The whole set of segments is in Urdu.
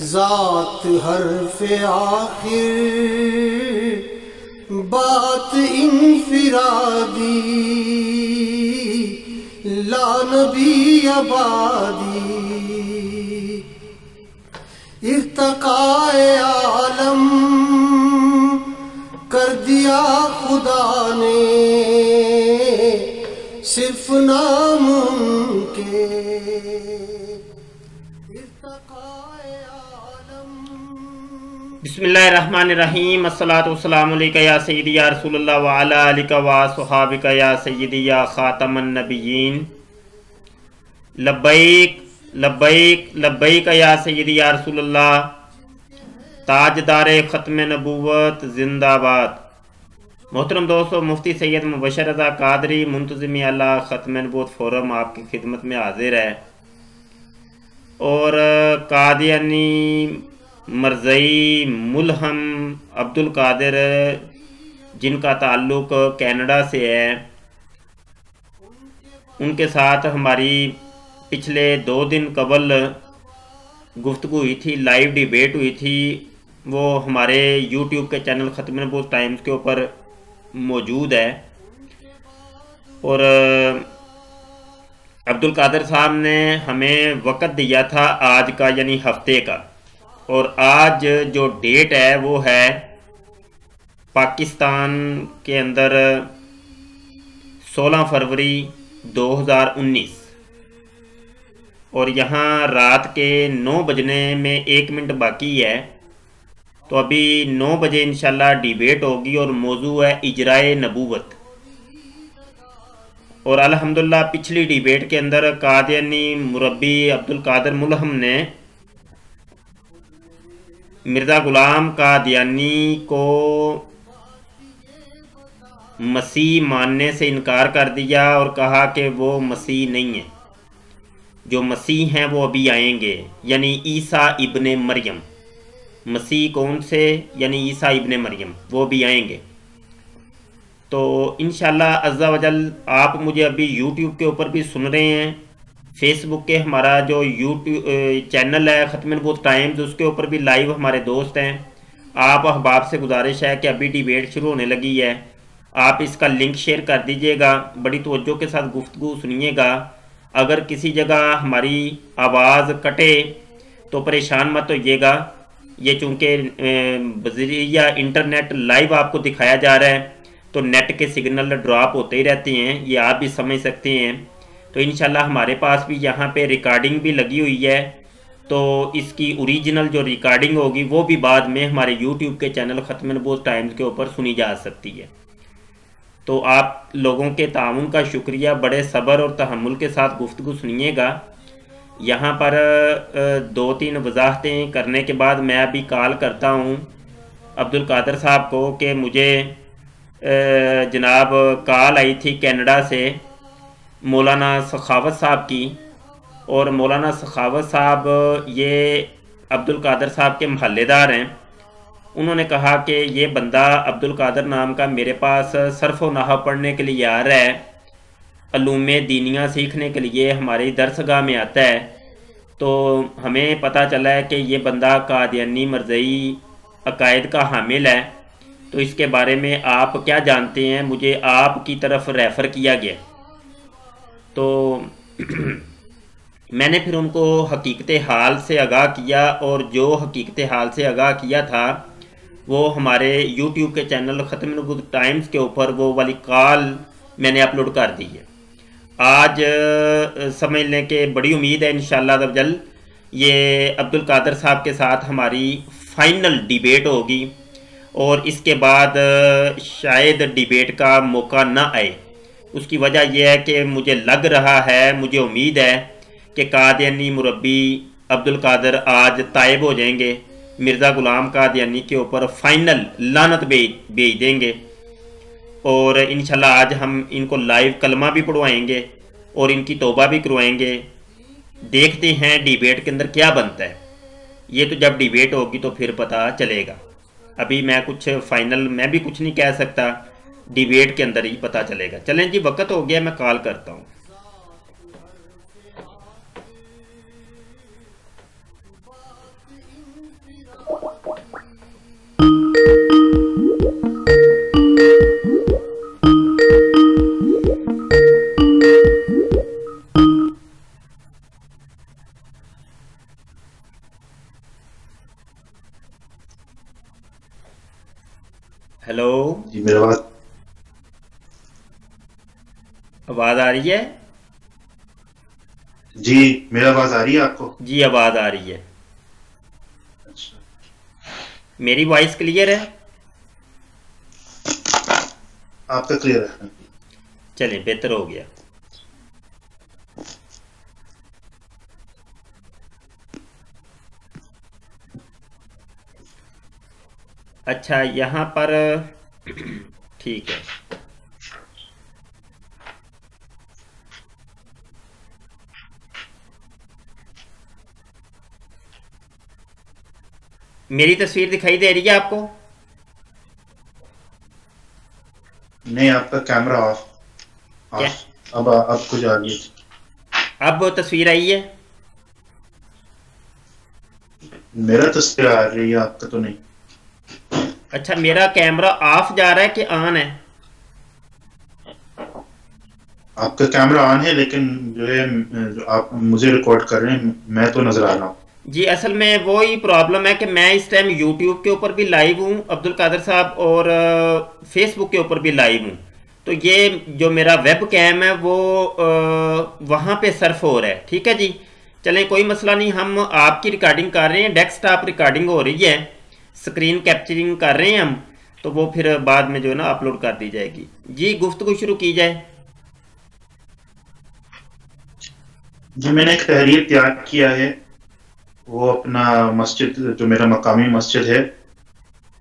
ذات حرف آخر بات انفرادی لا نبی آبادی ارتقاء عالم کر دیا خدا نے صرف نام ان کے بسم اللہ الرحمن الرحیم الصلاۃ والسلام علیکہ یا سیدی یا رسول اللہ وعلی آلہ وصحابہ یا سیدی یا خاتم النبیین لبیک لبیک لبیک یا سیدی یا رسول اللہ تاجدار ختم نبوت زندہ باد۔ محترم دوستو، مفتی سید مبشر رضا قادری منتظم اعلیٰ ختم نبوت فورم آپ کی خدمت میں حاضر ہے، اور قادیانی مرزئی ملہم عبدالقادر جن کا تعلق کینیڈا سے ہے، ان کے ساتھ ہماری پچھلے 2 دن قبل گفتگو ہوئی تھی، لائیو ڈیبیٹ ہوئی تھی۔ وہ ہمارے یوٹیوب کے چینل ختم نبوت ٹائمز کے اوپر موجود ہے، اور عبدالقادر صاحب نے ہمیں وقت دیا تھا آج کا، یعنی ہفتے کا، اور آج جو ڈیٹ ہے وہ ہے پاکستان کے اندر 16 فروری 2019، اور یہاں رات کے 9 بجنے میں 1 منٹ باقی ہے، تو ابھی 9 بجے انشاءاللہ ڈیبیٹ ہوگی، اور موضوع ہے اجرائے نبوت۔ اور الحمدللہ پچھلی ڈیبیٹ کے اندر قادیانی مربی عبدالقادر ملہم نے مرزا غلام قادیانی کو مسیح ماننے سے انکار کر دیا، اور کہا کہ وہ مسیح نہیں ہے، جو مسیح ہیں وہ ابھی آئیں گے، یعنی عیسیٰ ابن مریم۔ مسیح کون سے؟ یعنی عیسیٰ ابن مریم، وہ بھی آئیں گے۔ تو انشاءاللہ عز و جل آپ مجھے ابھی یوٹیوب کے اوپر بھی سن رہے ہیں، فیس بک کے ہمارا جو یوٹیوب چینل ہے ختم نبوت ٹائمز، اس کے اوپر بھی لائیو ہمارے دوست ہیں۔ آپ احباب سے گزارش ہے کہ ابھی ڈیبیٹ شروع ہونے لگی ہے، آپ اس کا لنک شیئر کر دیجئے گا، بڑی توجہ کے ساتھ گفتگو سنیے گا۔ اگر کسی جگہ ہماری آواز کٹے تو پریشان مت ہوئیے گا، یہ چونکہ بذریعہ انٹرنیٹ لائیو آپ کو دکھایا جا رہا ہے، تو نیٹ کے سگنل ڈراپ ہوتے ہی رہتے ہیں، یہ آپ بھی سمجھ سکتے ہیں۔ تو انشاءاللہ ہمارے پاس بھی یہاں پہ ریکارڈنگ بھی لگی ہوئی ہے، تو اس کی اوریجنل جو ریکارڈنگ ہوگی وہ بھی بعد میں ہمارے یوٹیوب کے چینل ختم نبوت ٹائمز کے اوپر سنی جا سکتی ہے۔ تو آپ لوگوں کے تعاون کا شکریہ، بڑے صبر اور تحمل کے ساتھ گفتگو سنیے گا۔ یہاں پر 2-3 وضاحتیں کرنے کے بعد میں ابھی کال کرتا ہوں عبدالقادر صاحب کو کہ مجھے جناب کال آئی تھی کینیڈا سے مولانا سخاوت صاحب کی، اور مولانا سخاوت صاحب یہ عبدالقادر صاحب کے محلے دار ہیں۔ انہوں نے کہا کہ یہ بندہ عبدالقادر نام کا میرے پاس صرف و نحو پڑھنے کے لیے آ رہا ہے، علوم دینیہ سیکھنے کے لیے ہماری درسگاہ میں آتا ہے، تو ہمیں پتہ چلا ہے کہ یہ بندہ قادیانی مرزئی عقائد کا حامل ہے، تو اس کے بارے میں آپ کیا جانتے ہیں؟ مجھے آپ کی طرف ریفر کیا گیا۔ تو میں نے پھر ان کو حقیقت حال سے آگاہ کیا، اور جو حقیقت حال سے آگاہ کیا تھا وہ ہمارے یوٹیوب کے چینل ختم نبوت ٹائمز کے اوپر وہ والی کال میں نے اپلوڈ کر دی ہے۔ آج سمجھ لیں کہ بڑی امید ہے انشاءاللہ عز و جل یہ عبدالقادر صاحب کے ساتھ ہماری فائنل ڈیبیٹ ہوگی، اور اس کے بعد شاید ڈیبیٹ کا موقع نہ آئے۔ اس کی وجہ یہ ہے کہ مجھے لگ رہا ہے، مجھے امید ہے کہ قادیانی مربی عبدالقادر آج طائب ہو جائیں گے، مرزا غلام قادیانی کے اوپر فائنل لعنت بھیج دیں گے، اور انشاءاللہ آج ہم ان کو لائیو کلمہ بھی پڑھوائیں گے اور ان کی توبہ بھی کروائیں گے۔ دیکھتے ہیں ڈیبیٹ کے اندر کیا بنتا ہے، یہ تو جب ڈیبیٹ ہوگی تو پھر پتہ چلے گا۔ ابھی میں کچھ فائنل میں بھی کچھ نہیں کہہ سکتا، ڈیبیٹ کے اندر ہی پتہ چلے گا۔ چلیں جی، وقت ہو گیا، میں کال کرتا ہوں۔ آواز آ رہی ہے؟ جی میرا آواز آ رہی ہے آپ کو؟ جی آواز آ رہی ہے. اچھا میری وائس کلیئر ہے؟ آپ کا کلیئر ہے. چلیں بہتر ہو گیا. اچھا یہاں پر ٹھیک ہے. میری تصویر دکھائی دے رہی ہے آپ کو؟ نہیں آپ کا کیمرہ آف. کیا اب کچھ آ گئی. اب تصویر آئی ہے؟ میرا تصویر آ رہی ہے آپ کا تو نہیں. اچھا میرا کیمرہ آف جا رہا ہے کہ آن ہے؟ آپ کا کیمرہ آن ہے لیکن جو ہے جو آپ مجھے ریکارڈ کر رہے ہیں میں تو نظر آ رہا ہوں. جی اصل میں وہی پرابلم ہے کہ میں اس ٹائم یوٹیوب کے اوپر بھی لائیو ہوں عبد القادر صاحب، اور فیس بک کے اوپر بھی لائیو ہوں. تو یہ جو میرا ویب کیم ہے وہ وہاں پہ صرف ہو رہا ہے. ٹھیک ہے جی چلیں کوئی مسئلہ نہیں. ہم آپ کی ریکارڈنگ کر رہے ہیں، ڈیسک ٹاپ ریکارڈنگ ہو رہی ہے، اسکرین کیپچرنگ کر رہے ہیں ہم، تو وہ پھر بعد میں جو ہے نا اپلوڈ کر دی جائے گی. جی گفتگو شروع کی جائے. جی میں نے ایک تحریر تیار کیا ہے، وہ اپنا مسجد جو میرا مقامی مسجد ہے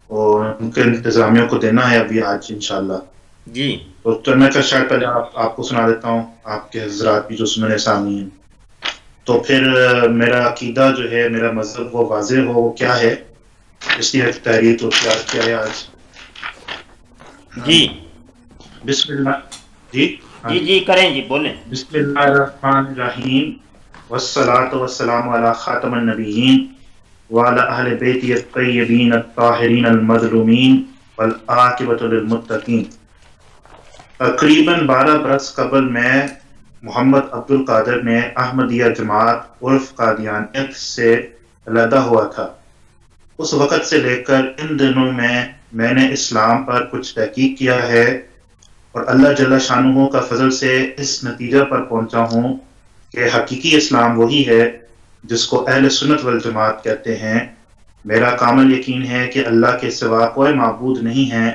اور ان کے انتظامیہ کو دینا ہے ابھی آج انشاءاللہ. جی تو میں شاید پہلے آپ کو سنا دیتا ہوں، آپ کے حضرات بھی جو میرے سامنے ہیں، تو پھر میرا عقیدہ جو ہے میرا مذہب وہ واضح ہو وہ کیا ہے، اس لیے تحریر تو تیار کیا ہے آج. جی بسم اللہ. جی ہاں جی جی جی کریں جی بولیں. بسم اللہ الرحمن الرحیم والصلاة والسلام علی خاتم النبیین وعلی اہل بیتی الطیبین الطاہرین المظلومین والعاقبۃ للمتقین. تقریباً 12 برس قبل میں محمد عبد القادر نے احمدیہ جماعت عرف قادیانیت سے علیحدہ ہوا تھا. اس وقت سے لے کر ان دنوں میں نے اسلام پر کچھ تحقیق کیا ہے اور اللہ جل شانہ کا فضل سے اس نتیجہ پر پہنچا ہوں کہ حقیقی اسلام وہی ہے جس کو اہل سنت والجماعت کہتے ہیں. میرا کامل یقین ہے کہ اللہ کے سوا کوئی معبود نہیں ہے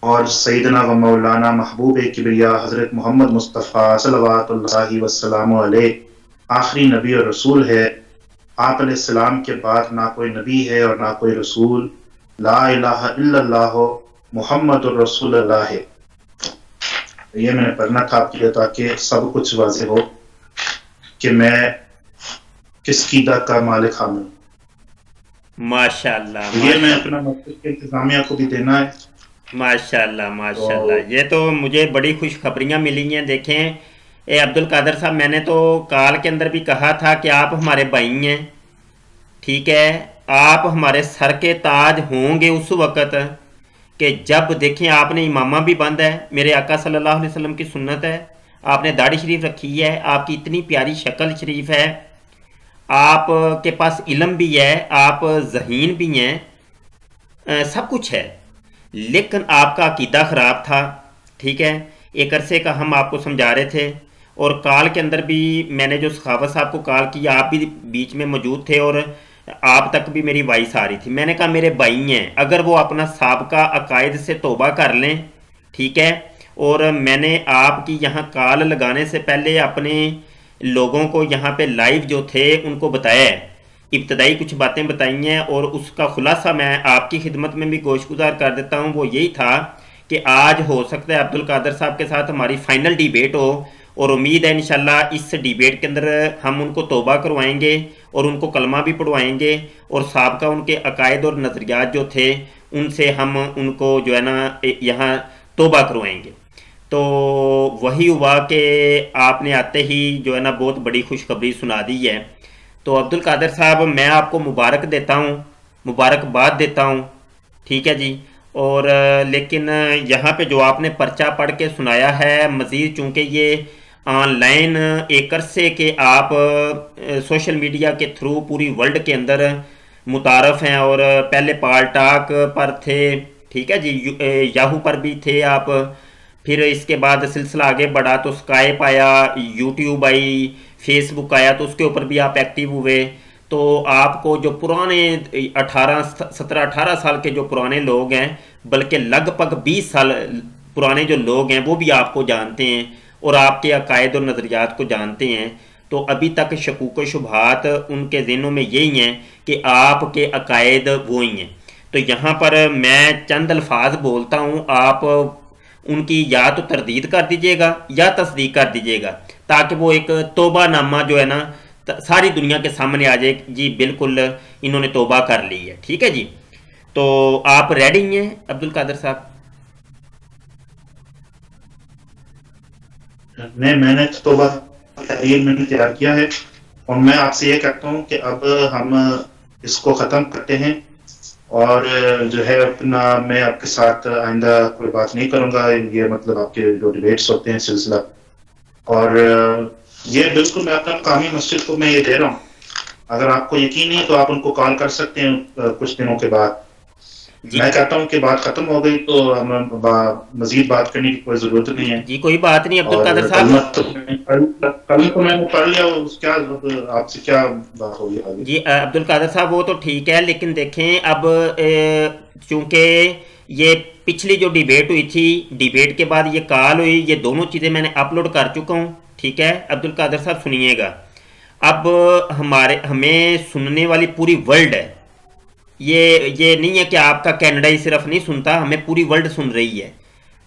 اور سیدنا و مولانا محبوب کبریا حضرت محمد مصطفیٰ صلوات اللہ وسلم علیہ آخری نبی اور رسول ہے. آپ علیہ السلام کے بعد نہ کوئی نبی ہے اور نہ کوئی رسول. لا الہ الا اللہ محمد الرسول اللہ ہے. یہ میں نے پڑھنا تھا آپ کے لیے تاکہ سب کچھ واضح ہو کہ میں کس عقیدہ کا مالک حامل ہوں. ماشاء اللہ یہ میں ماشاء اپنا اللہ مسجد کے انتظامیہ کو بھی دینا ہے. ماشاء اللہ تو ماشاء اللہ. یہ تو مجھے بڑی خوشخبریاں ملی ہیں. دیکھیں اے عبد القادر صاحب، میں نے تو کال کے اندر بھی کہا تھا کہ آپ ہمارے بھائی ہیں. ٹھیک ہے آپ ہمارے سر کے تاج ہوں گے اس وقت کہ جب دیکھیں آپ نے امامہ بھی بند ہے، میرے آقا صلی اللہ علیہ وسلم کی سنت ہے، آپ نے داڑھی شریف رکھی ہے، آپ کی اتنی پیاری شکل شریف ہے، آپ کے پاس علم بھی ہے، آپ ذہین بھی ہیں، سب کچھ ہے، لیکن آپ کا عقیدہ خراب تھا. ٹھیک ہے ایک عرصے کا ہم آپ کو سمجھا رہے تھے، اور کال کے اندر بھی میں نے جو سخاوت صاحب کو کال کیا آپ بھی بیچ میں موجود تھے اور آپ تک بھی میری وائس آ رہی تھی. میں نے کہا میرے بھائی ہیں، اگر وہ اپنا سابقہ عقائد سے توبہ کر لیں. ٹھیک ہے اور میں نے آپ کی یہاں کال لگانے سے پہلے اپنے لوگوں کو یہاں پہ لائیو جو تھے ان کو بتایا ہے، ابتدائی کچھ باتیں بتائی ہیں، اور اس کا خلاصہ میں آپ کی خدمت میں بھی گوش گزار کر دیتا ہوں. وہ یہی تھا کہ آج ہو سکتا ہے عبد القادر صاحب کے ساتھ ہماری فائنل ڈیبیٹ ہو، اور امید ہے انشاءاللہ اس ڈیبیٹ کے اندر ہم ان کو توبہ کروائیں گے اور ان کو کلمہ بھی پڑھوائیں گے، اور سابقہ ان کے عقائد اور نظریات جو تھے ان سے ہم ان کو جو ہے نا یہاں توبہ کروائیں گے. تو وہی ہوا کہ آپ نے آتے ہی جو ہے نا بہت بڑی خوشخبری سنا دی ہے. تو عبد القادر صاحب میں آپ کو مبارک دیتا ہوں، مبارکباد دیتا ہوں. ٹھیک ہے جی. اور لیکن یہاں پہ جو آپ نے پرچہ پڑھ کے سنایا ہے، مزید چونکہ یہ آن لائن ایک عرصے کے آپ سوشل میڈیا کے تھرو پوری ورلڈ کے اندر متعارف ہیں، اور پہلے پال ٹاک پر تھے، ٹھیک ہے جی، یاہو پر بھی تھے آپ، پھر اس کے بعد سلسلہ آگے بڑھا تو اسکائپ آیا، یوٹیوب آئی، فیس بک آیا، تو اس کے اوپر بھی آپ ایکٹیو ہوئے. تو آپ کو جو پرانے 17-18 سال کے جو پرانے لوگ ہیں، بلکہ لگ بھگ 20 سال پرانے جو لوگ ہیں وہ بھی آپ کو جانتے ہیں اور آپ کے عقائد اور نظریات کو جانتے ہیں. تو ابھی تک شکوک و شبہات ان کے ذہنوں میں یہی ہیں کہ آپ کے عقائد وہی ہیں. تو یہاں پر میں چند الفاظ بولتا ہوں، آپ ان کی یا تو تردید کر دیجئے گا یا تصدیق کر دیجئے گا، تاکہ وہ ایک توبہ نامہ جو ہے نا ساری دنیا کے سامنے آ جائے، جی بالکل انہوں نے توبہ کر لی ہے. ٹھیک ہے جی، تو آپ ریڈی ہیں عبد القادر صاحب؟ نہیں، میں نے توبہ تحریر میں نے تیار کیا ہے، اور میں آپ سے یہ کہتا ہوں کہ اب ہم اس کو ختم کرتے ہیں، اور جو ہے اپنا میں آپ کے ساتھ آئندہ کوئی بات نہیں کروں گا. یہ مطلب آپ کے جو ڈیبیٹس ہوتے ہیں سلسلہ، اور یہ بالکل میں اپنا مقامی مسجد کو میں یہ دے رہا ہوں. اگر آپ کو یقین نہیں تو آپ ان کو کال کر سکتے ہیں کچھ دنوں کے بعد. جی میں کہتا ہوں کہ بات ختم ہو گئی تو ہم مزید بات کرنے کی کوئی ضرورت نہیں ہے. جی کوئی بات نہیں عبد اور القادر کلمہ صاحب. تو میں نے پڑھ لیا، اس کیا آپ سے کیا بات ہوگی آگے؟ جی عبد القادر صاحب وہ تو ٹھیک ہے، لیکن دیکھیں اب چونکہ یہ پچھلی جو ڈیبیٹ ہوئی تھی، ڈیبیٹ کے بعد یہ کال ہوئی، یہ دونوں چیزیں میں نے اپلوڈ کر چکا ہوں. ٹھیک ہے عبد القادر صاحب سنیے گا. اب ہمیں سننے والی پوری ورلڈ ہے، یہ نہیں ہے کہ آپ کا کینیڈا ہی صرف نہیں سنتا، ہمیں پوری ورلڈ سن رہی ہے.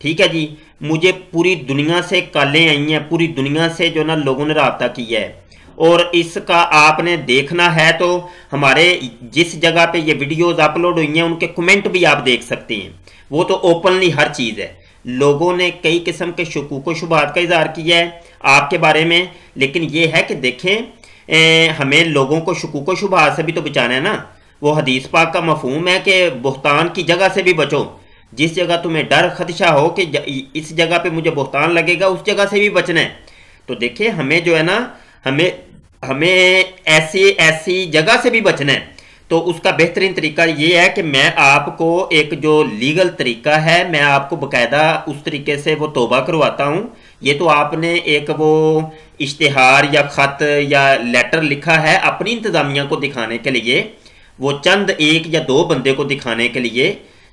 ٹھیک ہے جی، مجھے پوری دنیا سے کالیں آئی ہیں، پوری دنیا سے جو نا لوگوں نے رابطہ کیا ہے، اور اس کا آپ نے دیکھنا ہے تو ہمارے جس جگہ پہ یہ ویڈیوز اپلوڈ ہوئی ہیں ان کے کمنٹ بھی آپ دیکھ سکتے ہیں. وہ تو اوپنلی ہر چیز ہے. لوگوں نے کئی قسم کے شکوک و شبہات کا اظہار کیا ہے آپ کے بارے میں، لیکن یہ ہے کہ دیکھیں ہمیں لوگوں کو شکوک و شبہات سے بھی تو بچانا ہے نا. وہ حدیث پاک کا مفہوم ہے کہ بہتان کی جگہ سے بھی بچو. جس جگہ تمہیں ڈر خدشہ ہو کہ اس جگہ پہ مجھے بہتان لگے گا، اس جگہ سے بھی بچنا ہے. تو دیکھیں ہمیں جو ہے نا ہمیں ایسی جگہ سے بھی بچنا ہے. تو اس کا بہترین طریقہ یہ ہے کہ میں آپ کو ایک جو لیگل طریقہ ہے، میں آپ کو باقاعدہ اس طریقے سے وہ توبہ کرواتا ہوں. یہ تو آپ نے ایک وہ اشتہار یا خط یا لیٹر لکھا ہے اپنی انتظامیہ کو دکھانے کے لیے، وہ چند ایک یا دو بندے کو دکھانے کے لیے.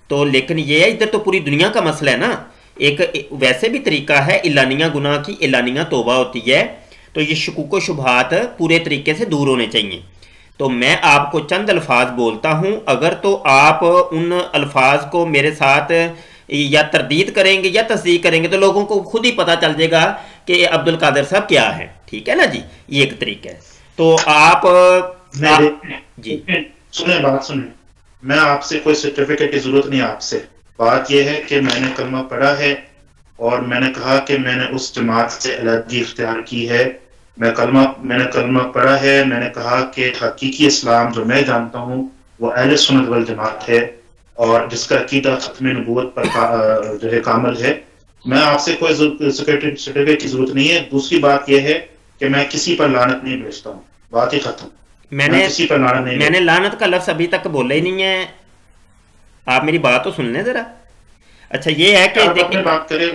تو لیکن یہ ہے ادھر تو پوری دنیا کا مسئلہ ہے نا. ایک ویسے بھی طریقہ ہے، اعلانیہ گناہ کی اعلانیہ توبہ ہوتی ہے. تو یہ شکوک و شبہات پورے طریقے سے دور ہونے چاہیے. تو میں آپ کو چند الفاظ بولتا ہوں، اگر تو آپ ان الفاظ کو میرے ساتھ یا تردید کریں گے یا تصدیق کریں گے تو لوگوں کو خود ہی پتہ چل جائے گا کہ عبد القادر صاحب کیا ہے. ٹھیک ہے نا جی، یہ ایک طریقہ ہے. تو آپ جی بات سنیں، میں آپ سے کوئی سرٹیفکیٹ کی ضرورت نہیں. آپ سے بات یہ ہے کہ میں نے کلمہ پڑھا ہے، اور میں نے کہا کہ میں نے اس جماعت سے علیحدگی اختیار کی ہے. میں نے کلمہ پڑھا ہے، میں نے کہا کہ حقیقی اسلام جو میں جانتا ہوں وہ اہل سنت والجماعت ہے، اور جس کا عقیدہ ختم نبوت پر جو ہے کامل ہے. میں آپ سے کوئی سرٹیفکیٹ کی ضرورت نہیں ہے. دوسری بات یہ ہے کہ میں کسی پر لعنت نہیں بھیجتا ہوں. بات ہی ختم. میں کسی پر لعنت نہیں میں نے لعنت کا لفظ ابھی تک بولا ہی نہیں ہے. آپ میری بات تو سن لیں ذرا. اچھا یہ ہے کہ دیکھیں، بات کریں.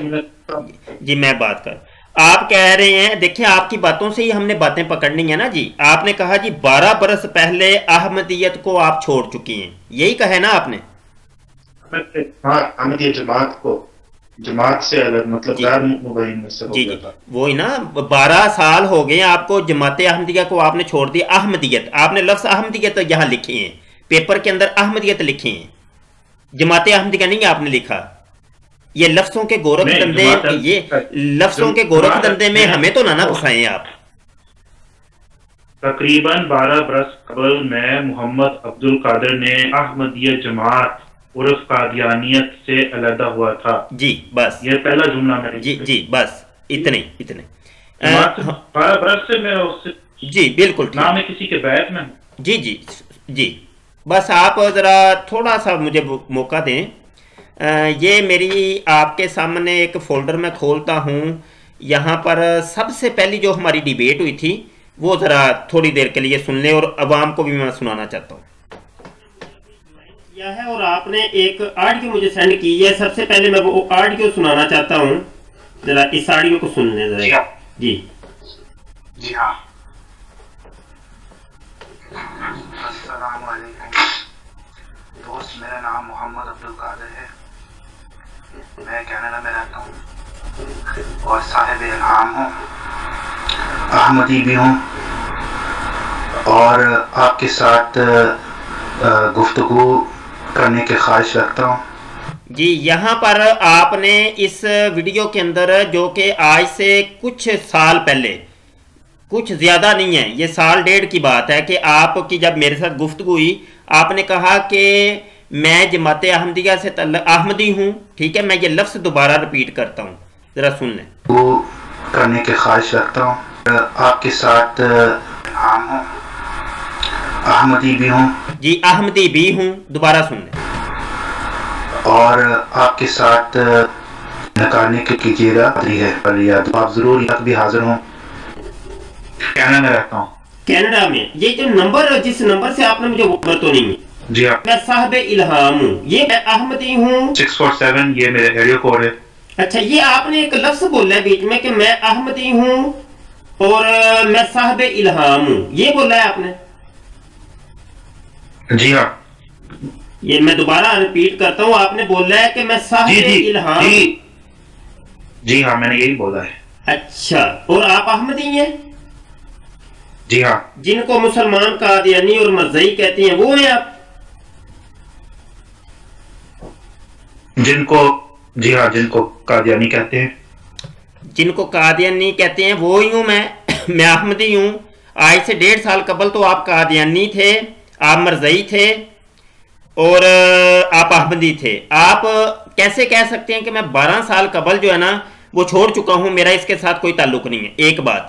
جی میں بات کر، آپ کہہ رہے ہیں، دیکھیں آپ کی باتوں سے ہی ہم نے باتیں پکڑنی ہیں نا جی. آپ نے کہا جی 12 برس پہلے احمدیت کو آپ چھوڑ چکی ہیں، یہی کہا ہے نا آپ نے؟ ہاں، احمدیہ جماعت کو، جماعت سے الگ، مطلب غیر مبین میں سے ہو جی گیا جی تھا. وہی نا، 12 سال ہو گئے آپ کو جماعت احمدیہ کو آپ نے چھوڑ دیا. احمدیت آپ نے لفظ احمدیت یہاں لکھے ہیں، پیپر کے اندر احمدیت لکھے ہیں، جماعت احمدیہ نہیں آپ نے لکھا. یہ لفظوں کے گورکھ دندے، یہ لفظوں کے گورکھ دندے میں ہمیں تو نہ پھنسائیں آپ. تقریباً 12 برس قبل میں محمد عبد القادر نے احمدیہ جماعت عرف قادیانیت سے علیحدہ ہوا تھا. جی بس، یہ پہلا جملہ میں جی بس اتنے 12 برس سے میں اس سے، جی بالکل نہ میں کسی کے بیعت میں ہوں. جی بس آپ ذرا تھوڑا سا مجھے موقع دیں. یہ میری آپ کے سامنے ایک فولڈر میں کھولتا ہوں. یہاں پر سب سے پہلی جو ہماری ڈیبیٹ ہوئی تھی وہ ذرا تھوڑی دیر کے لیے سن لیں، اور عوام کو بھی میں سنانا چاہتا ہوں. کیا ہے، اور آپ نے ایک آڈیو مجھے سینڈ کی ہے. سب سے پہلے میں وہ آڈیو سنانا چاہتا ہوں. ذرا اس آڈیو کو سن لیں ذرا. جی جی ہاں. السلام علیکم دوست، میرا نام محمد عبدالقادر ہے. میں کینیڈا میں رہتا ہوں اور صاحب الہام ہوں، احمدی بھی ہوں، اور آپ کے ساتھ گفتگو کرنے کی خواہش رکھتا ہوں. جی یہاں پر آپ نے اس ویڈیو کے اندر، جو کہ آج سے کچھ سال پہلے، کچھ زیادہ نہیں ہے، یہ سال ڈیڑھ کی بات ہے کہ آپ کی جب میرے ساتھ گفتگو ہوئی، آپ نے کہا کہ میں جماعت احمدیہ سے احمدی ہوں. ٹھیک ہے، میں یہ لفظ دوبارہ رپیٹ کرتا ہوں، ذرا سن لیں. وہ کرنے کی خواہش رکھتا ہوں، آپ کے ساتھ الہام ہوں، احمدی بھی ہوں. جی احمدی بھی ہوں، دوبارہ سن لیں. اور آپ کے ساتھ نکالنے کی کیجیے گا ہے، آپ ضرور یہاں بھی حاضر ہوں. کینیڈا میں رہتا ہوں. کینیڈا میں. یہ جو نمبر، جس نمبر سے آپ نے مجھے وہ تو نہیں ہے. جی ہاں. میں صاحب الہام ہوں، یہ میں احمدی ہوں. 647 یہ میرے ایریا کوڈ ہے. اچھا، یہ آپ نے ایک لفظ بولا ہے بیچ میں کہ میں احمدی ہوں اور میں صاحب الہام ہوں، یہ بولا ہے آپ نے. جی ہاں. یہ میں دوبارہ ریپیٹ کرتا ہوں، آپ نے بولا ہے کہ میں صاحب الہام. جی ہاں، میں نے یہی بولا ہے. اچھا، اور آپ احمدی ہیں؟ جی ہاں. جن کو مسلمان قادیانی اور مرزائی کہتے ہیں وہ ہیں آپ؟ جی ہاں، جن کو قادیانی کہتے ہیں. جن کو قادیانی کہتے ہیں وہی ہوں میں احمدی ہوں. آج سے 1.5 سال قبل تو آپ قادیانی تھے، آپ مرزائی تھے اور آپ احمدی تھے. آپ کیسے کہہ سکتے ہیں کہ میں 12 سال قبل جو ہے نا وہ چھوڑ چکا ہوں؟ میرا اس کے ساتھ کوئی تعلق نہیں ہے. ایک بات،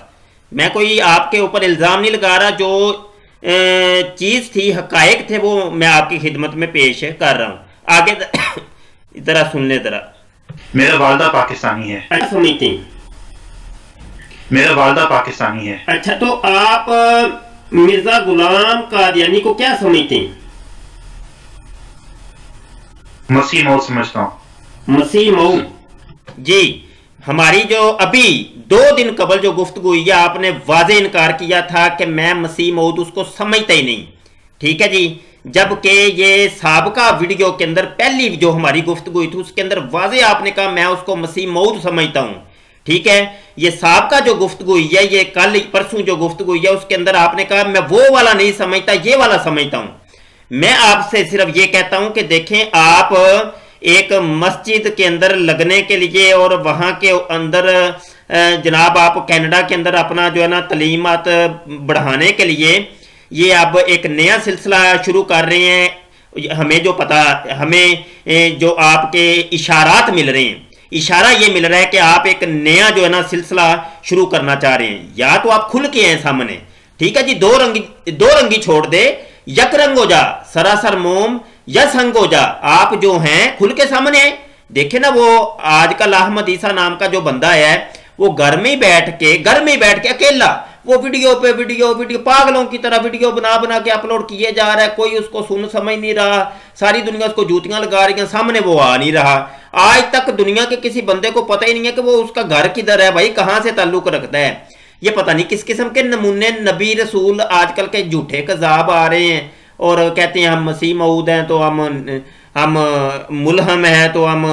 میں کوئی آپ کے اوپر الزام نہیں لگا رہا، جو چیز تھی، حقائق تھے، وہ میں آپ کی خدمت میں پیش کر رہا ہوں. آگے ذرا سن لیں ذرا. میرا والدہ پاکستانی ہے. اچھا سمجھتے ہیں؟ میرا والدہ پاکستانی ہے. اچھا، تو آپ مرزا غلام قادیانی کو کیا سمجھتے ہیں؟ مسیح موعود سمجھتا ہوں. مسیح موعود. جی، ہماری جو ابھی 2 دن قبل جو گفتگو ہوئی ہے، آپ نے واضح انکار کیا تھا کہ میں مسیح موعود اس کو سمجھتا ہی نہیں. ٹھیک ہے جی، جبکہ یہ سابقہ ویڈیو کے اندر پہلی جو ہماری گفتگو ہوئی تھی اس کے اندر واضح آپ نے کہا میں اس کو مسیح موعود سمجھتا ہوں. ٹھیک ہے، یہ سابقہ جو گفتگو ہوئی ہے، یہ کل پرسوں جو گفتگو ہوئی ہے، اس کے اندر آپ نے کہا میں وہ والا نہیں سمجھتا، یہ والا سمجھتا ہوں. میں آپ سے صرف یہ کہتا ہوں کہ دیکھیں، آپ ایک مسجد کے اندر لگنے کے لیے اور وہاں کے اندر جناب آپ کینیڈا کے اندر اپنا جو ہے نا تعلیمات بڑھانے کے لیے یہ اب ایک نیا سلسلہ شروع کر رہے ہیں. ہمیں جو پتا، ہمیں جو آپ کے اشارات مل رہے ہیں، اشارہ یہ مل رہا ہے کہ آپ ایک نیا جو ہے نا سلسلہ شروع کرنا چاہ رہے ہیں. یا تو آپ کھل کے ہیں سامنے، ٹھیک ہے جی، دو رنگی چھوڑ دے، یک رنگ ہو جا، سراسر موم یا سنگ ہو جا. آپ جو ہیں کھل کے سامنے ہیں. دیکھیں نا، وہ آج کل احمد عیسیٰ نام کا جو بندہ ہے، وہ گھر میں بیٹھ کے اکیلا وہ ویڈیو پہ ویڈیو پاگلوں کی طرح ویڈیو بنا کے اپلوڈ کیے جا رہا ہے. کوئی اس کو سمجھ نہیں رہا، ساری دنیا اس کو جوتیاں لگا رہی ہیں، سامنے وہ آ نہیں رہا. آج تک دنیا کے کسی بندے کو پتہ ہی نہیں ہے کہ وہ اس کا گھر کدھر ہے، بھائی کہاں سے تعلق رکھتا ہے. یہ پتہ نہیں کس قسم کے نمونے نبی رسول آج کل کے جھوٹے کذاب آ رہے ہیں اور کہتے ہیں ہم مسیح موعود ہیں تو ہم ملہم ہیں تو ہم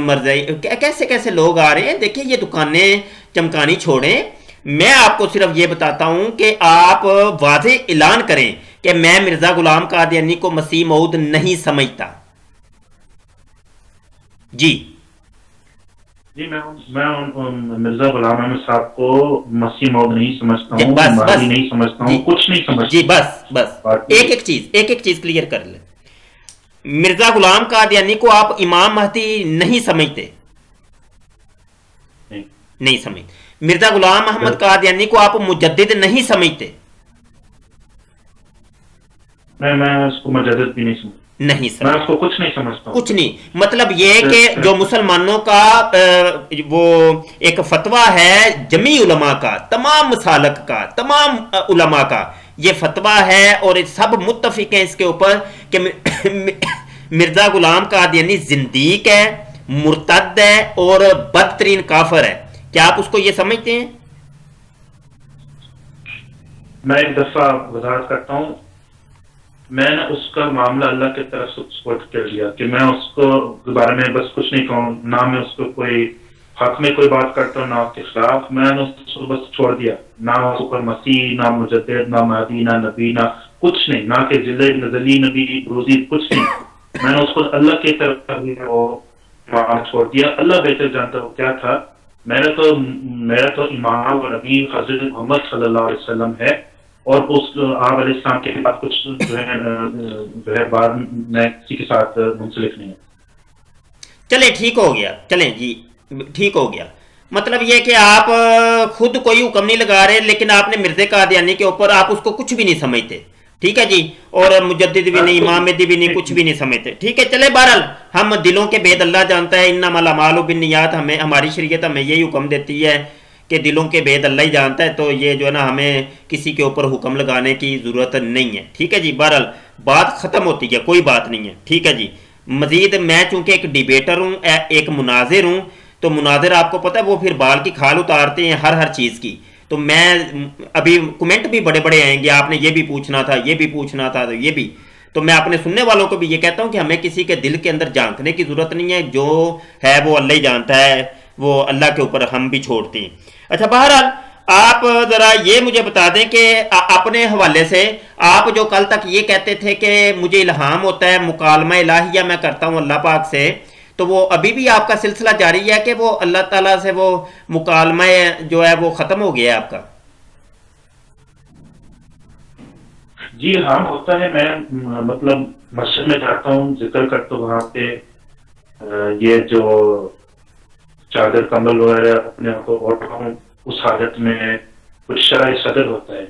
مرزائی. کیسے لوگ آ رہے ہیں. دیکھیں، یہ دکانیں چمکانی چھوڑیں. میں آپ کو صرف یہ بتاتا ہوں کہ آپ واضح اعلان کریں کہ میں مرزا غلام قادیانی کو مسیح موعود نہیں سمجھتا. جی میں مرزا غلام احمد صاحب کو مسیح موعود نہیں سمجھتا ہوں، مہدی نہیں سمجھتا ہوں، کچھ نہیں سمجھتا. جی بس ایک چیز کلیئر کر لیں. مرزا غلام قادیانی کو آپ امام مہدی نہیں سمجھتے؟ نہیں سمجھتے. مرزا غلام احمد قادیانی کو آپ مجدد نہیں سمجھتے؟ میں اس کو مجدد بھی نہیں سمجھتا. نہیں سمجھتا. میں اس کو کچھ نہیں سمجھتا. کچھ نہیں. مطلب یہ کہ جو مسلمانوں کا وہ ایک فتویٰ ہے جمی علماء کا، تمام مسالک کا، تمام علماء کا یہ فتویٰ ہے اور سب متفق ہیں اس کے اوپر کہ مرزا غلام قادیانی زندیق ہے، مرتد ہے اور بدترین کافر ہے. کیا آپ اس کو یہ سمجھتے ہیں؟ میں ایک دفعہ وضاحت کرتا ہوں. میں نے اس کا معاملہ اللہ کی طرف سے سپورٹ کر لیا کہ میں اس کو بارے میں بس کچھ نہیں کہوں، نہ میں اس کو کوئی حق میں کوئی بات کرتا ہوں نہ اس کے خلاف. میں نے اس کو بس چھوڑ دیا، نہ اس پر مسیح، نہ مجدد، نہ مہدی، نہ نبی، نہ کچھ نہیں، نہ کہ نزلی نبی بروزی، کچھ نہیں. میں نے اس کو اللہ کی طرف وہ چھوڑ دیا. اللہ بہتر جانتا وہ کیا تھا. میرا تو امام و نبی حضرت محمد صلی اللہ علیہ وسلم ہے، اور اس آپ علیہ السلام کے بعد کچھ جو ہے بعد میں کسی کے ساتھ منسلک نہیں ہے. چلیں ٹھیک ہو گیا، چلیں جی ٹھیک ہو گیا. مطلب یہ کہ آپ خود کوئی حکم نہیں لگا رہے، لیکن آپ نے مرزا قادیانی کے اوپر آپ اس کو کچھ بھی نہیں سمجھتے. ٹھیک ہے جی، اور مجدد بھی نہیں، امام مہدی بھی نہیں، کچھ بھی نہیں سمجھتے. ٹھیک ہے، چلے بہرحال ہم دلوں کے بید اللہ جانتا ہے. انما الاعمال بالنیات، ہماری شریعت ہمیں یہی حکم دیتی ہے کہ دلوں کے بید اللہ ہی جانتا ہے. تو یہ جو ہے نا ہمیں کسی کے اوپر حکم لگانے کی ضرورت نہیں ہے. ٹھیک ہے جی، بہرحال بات ختم ہوتی ہے، کوئی بات نہیں ہے. ٹھیک ہے جی. مزید میں چونکہ ایک ڈیبیٹر ہوں، ایک مناظر ہوں، تو مناظر آپ کو پتہ ہے وہ پھر بال کی کھال اتارتے ہیں ہر چیز کی. تو میں ابھی کمنٹ بھی بڑے بڑے آئیں گے، آپ نے یہ بھی پوچھنا تھا، یہ بھی پوچھنا تھا، تو یہ بھی. تو میں اپنے سننے والوں کو بھی یہ کہتا ہوں کہ ہمیں کسی کے دل کے اندر جھانکنے کی ضرورت نہیں ہے. جو ہے وہ اللہ ہی جانتا ہے، وہ اللہ کے اوپر ہم بھی چھوڑتے ہیں. اچھا بہرحال آپ ذرا یہ مجھے بتا دیں کہ اپنے حوالے سے آپ جو کل تک یہ کہتے تھے کہ مجھے الہام ہوتا ہے، مکالمہ الہیہ میں کرتا ہوں اللہ پاک سے، تو وہ ابھی بھی آپ کا سلسلہ جاری ہے کہ وہ اللہ تعالیٰ سے وہ مکالمہ جو ہے وہ ختم ہو گیا ہے آپ کا؟ جی ہاں ہوتا ہے. میں مطلب مسجد میں جاتا ہوں، ذکر کرتا ہوں، وہاں پہ یہ جو چادر کمبل وغیرہ اپنے آپ کو اوڑھتا ہوں. اس حالت میں کچھ شرح صدر ہوتا ہے